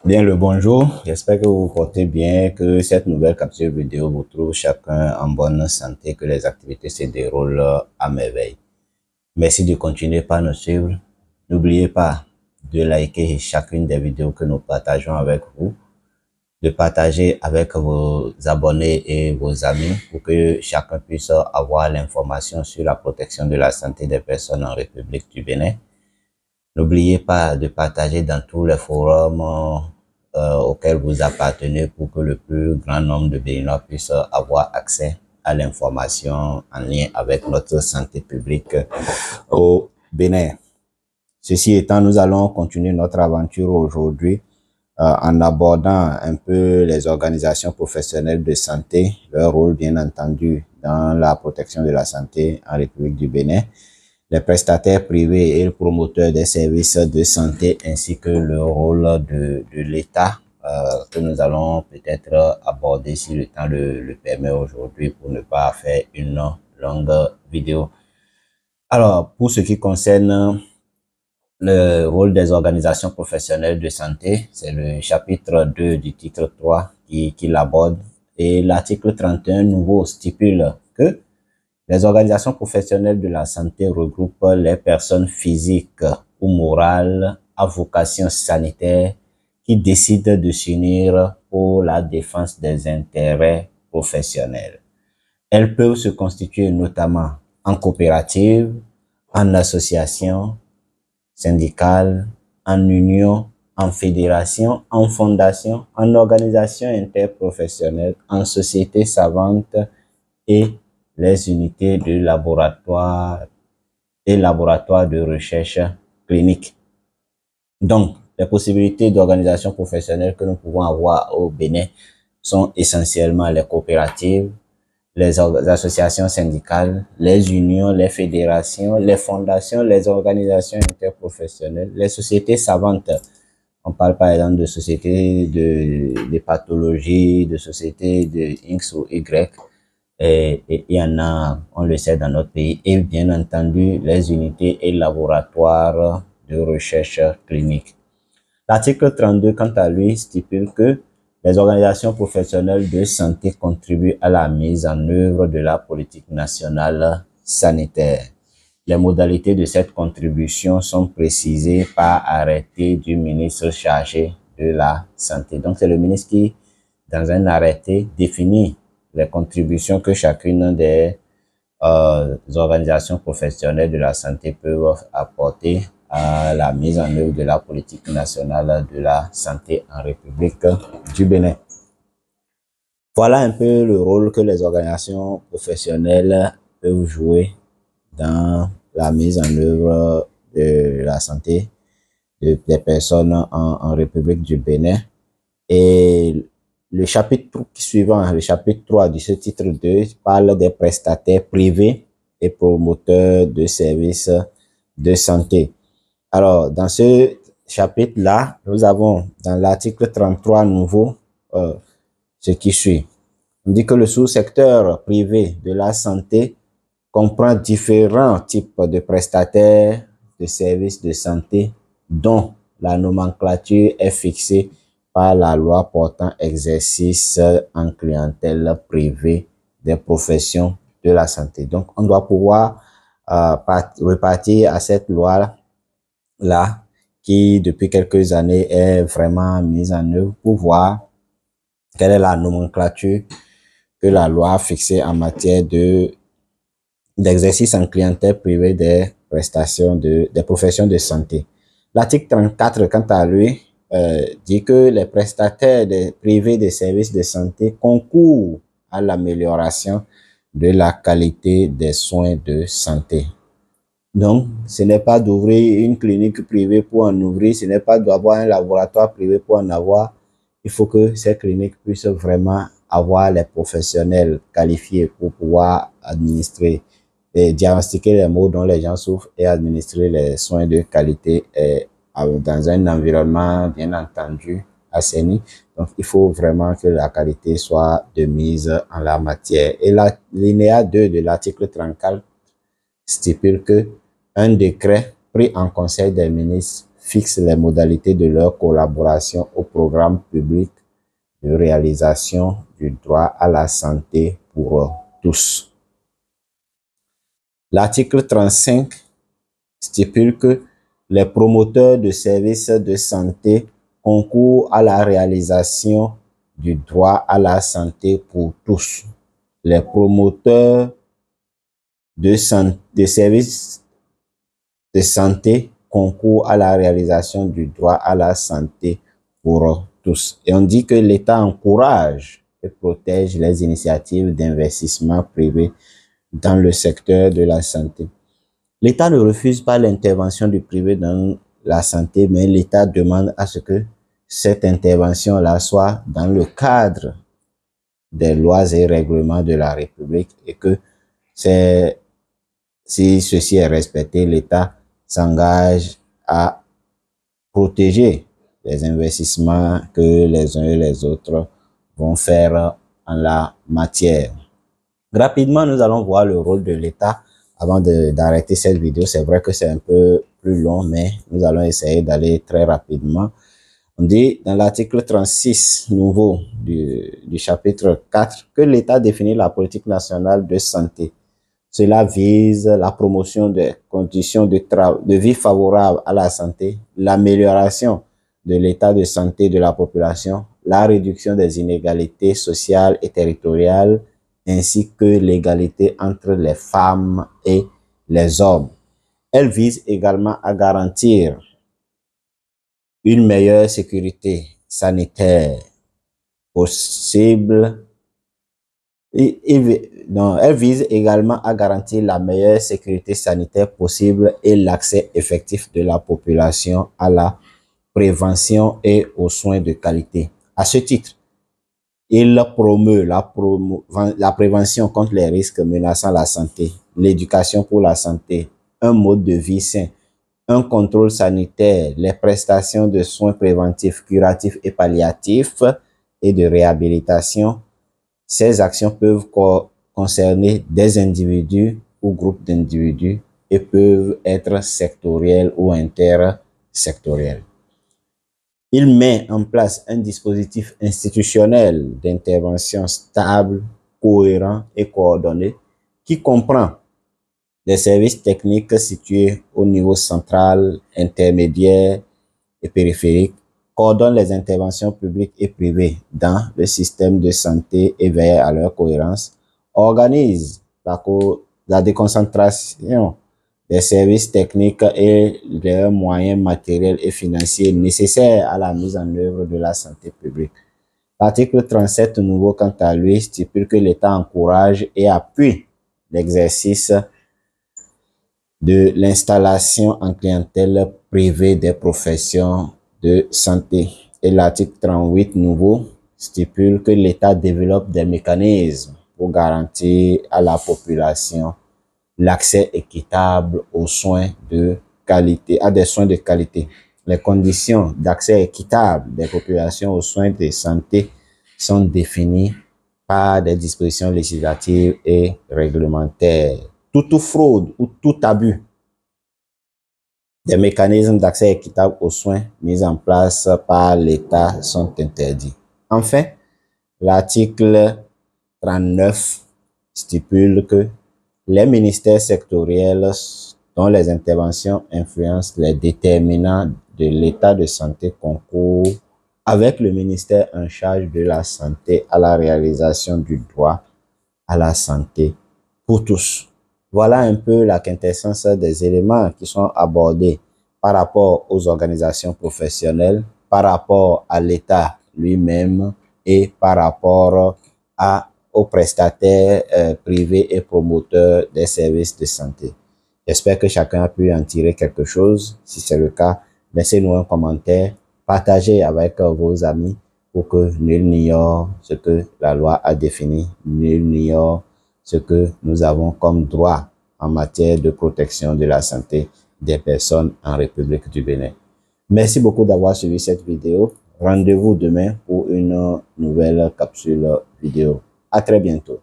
Bien le bonjour, j'espère que vous vous portez bien, que cette nouvelle capsule vidéo vous trouve chacun en bonne santé, que les activités se déroulent à merveille. Merci de continuer par nous suivre. N'oubliez pas de liker chacune des vidéos que nous partageons avec vous, de partager avec vos abonnés et vos amis pour que chacun puisse avoir l'information sur la protection de la santé des personnes en République du Bénin. N'oubliez pas de partager dans tous les forums auxquels vous appartenez pour que le plus grand nombre de Béninois puissent avoir accès à l'information en lien avec notre santé publique au Bénin. Ceci étant, nous allons continuer notre aventure aujourd'hui en abordant un peu les organisations professionnelles de santé, leur rôle bien entendu dans la protection de la santé en République du Bénin, les prestataires privés et le promoteur des services de santé ainsi que le rôle de l'État que nous allons peut-être aborder si le temps le permet aujourd'hui pour ne pas faire une longue vidéo. Alors, pour ce qui concerne le rôle des organisations professionnelles de santé, c'est le chapitre 2 du titre 3 qui l'aborde et l'article 31 nouveau stipule que les organisations professionnelles de la santé regroupent les personnes physiques ou morales à vocation sanitaire qui décident de s'unir pour la défense des intérêts professionnels. Elles peuvent se constituer notamment en coopérative, en association syndicale, en union, en fédération, en fondation, en organisation interprofessionnelle, en société savante et les unités de laboratoire et laboratoires de recherche clinique. Donc, les possibilités d'organisation professionnelle que nous pouvons avoir au Bénin sont essentiellement les coopératives, les associations syndicales, les unions, les fédérations, les fondations, les organisations interprofessionnelles, les sociétés savantes. On parle par exemple de sociétés de pathologie, de sociétés de X ou Y. Et il y en a, on le sait, dans notre pays, et bien entendu, les unités et laboratoires de recherche clinique. L'article 32, quant à lui, stipule que les organisations professionnelles de santé contribuent à la mise en œuvre de la politique nationale sanitaire. Les modalités de cette contribution sont précisées par arrêté du ministre chargé de la santé. Donc, c'est le ministre qui, dans un arrêté, définit les contributions que chacune des organisations professionnelles de la santé peuvent apporter à la mise en œuvre de la politique nationale de la santé en République du Bénin. Voilà un peu le rôle que les organisations professionnelles peuvent jouer dans la mise en œuvre de la santé des personnes en République du Bénin. Et le chapitre suivant, le chapitre 3 de ce titre 2, parle des prestataires privés et promoteurs de services de santé. Alors, dans ce chapitre-là, nous avons dans l'article 33 nouveau ce qui suit. On dit que le sous-secteur privé de la santé comprend différents types de prestataires de services de santé dont la nomenclature est fixée par la loi portant exercice en clientèle privée des professions de la santé. Donc, on doit pouvoir repartir à cette loi-là qui, depuis quelques années, est vraiment mise en œuvre pour voir quelle est la nomenclature que la loi a fixée en matière d'exercice en clientèle privée des prestations des professions de santé. L'article 34, quant à lui, dit que les prestataires privés des services de santé concourent à l'amélioration de la qualité des soins de santé. Donc, ce n'est pas d'ouvrir une clinique privée pour en ouvrir, ce n'est pas d'avoir un laboratoire privé pour en avoir. Il faut que ces cliniques puissent vraiment avoir les professionnels qualifiés pour pouvoir administrer et diagnostiquer les maux dont les gens souffrent et administrer les soins de qualité dans un environnement bien entendu assaini. Donc, il faut vraiment que la qualité soit de mise en la matière. Et l'alinéa 2 de l'article 34 stipule que un décret pris en Conseil des ministres fixe les modalités de leur collaboration au programme public de réalisation du droit à la santé pour tous. L'article 35 stipule que les promoteurs de services de santé concourent à la réalisation du droit à la santé pour tous. Les promoteurs de services de santé concourent à la réalisation du droit à la santé pour tous. Et on dit que l'État encourage et protège les initiatives d'investissement privé dans le secteur de la santé. L'État ne refuse pas l'intervention du privé dans la santé, mais l'État demande à ce que cette intervention-là soit dans le cadre des lois et règlements de la République et que si ceci est respecté, l'État s'engage à protéger les investissements que les uns et les autres vont faire en la matière. Rapidement, nous allons voir le rôle de l'État avant d'arrêter cette vidéo. C'est vrai que c'est un peu plus long, mais nous allons essayer d'aller très rapidement. On dit dans l'article 36 nouveau du chapitre 4 que l'État définit la politique nationale de santé. Cela vise la promotion des conditions de vie favorables à la santé, l'amélioration de l'état de santé de la population, la réduction des inégalités sociales et territoriales, ainsi que l'égalité entre les femmes et les hommes. Elle vise également à garantir une meilleure sécurité sanitaire possible. Elle vise également à garantir la meilleure sécurité sanitaire possible et l'accès effectif de la population à la prévention et aux soins de qualité. À ce titre, il promeut la prévention contre les risques menaçant la santé, l'éducation pour la santé, un mode de vie sain, un contrôle sanitaire, les prestations de soins préventifs, curatifs et palliatifs et de réhabilitation. Ces actions peuvent concerner des individus ou groupes d'individus et peuvent être sectorielles ou intersectorielles. Il met en place un dispositif institutionnel d'intervention stable, cohérent et coordonné qui comprend des services techniques situés au niveau central, intermédiaire et périphérique, coordonne les interventions publiques et privées dans le système de santé et veille à leur cohérence, organise la déconcentration des services techniques et des moyens matériels et financiers nécessaires à la mise en œuvre de la santé publique. L'article 37 nouveau, quant à lui, stipule que l'État encourage et appuie l'exercice de l'installation en clientèle privée des professions de santé. Et l'article 38 nouveau stipule que l'État développe des mécanismes pour garantir à la population l'accès équitable aux soins de qualité, à des soins de qualité. Les conditions d'accès équitable des populations aux soins de santé sont définies par des dispositions législatives et réglementaires. Toute fraude ou tout abus des mécanismes d'accès équitable aux soins mis en place par l'État sont interdits. Enfin, l'article 39 stipule que les ministères sectoriels dont les interventions influencent les déterminants de l'état de santé concourent avec le ministère en charge de la santé à la réalisation du droit à la santé pour tous. Voilà un peu la quintessence des éléments qui sont abordés par rapport aux organisations professionnelles, par rapport à l'État lui-même et par rapport aux prestataires privés et promoteurs des services de santé. J'espère que chacun a pu en tirer quelque chose. Si c'est le cas, laissez-nous un commentaire, partagez avec vos amis pour que nul n'ignore ce que la loi a défini, nul n'ignore ce que nous avons comme droit en matière de protection de la santé des personnes en République du Bénin. Merci beaucoup d'avoir suivi cette vidéo. Rendez-vous demain pour une nouvelle capsule vidéo. À très bientôt.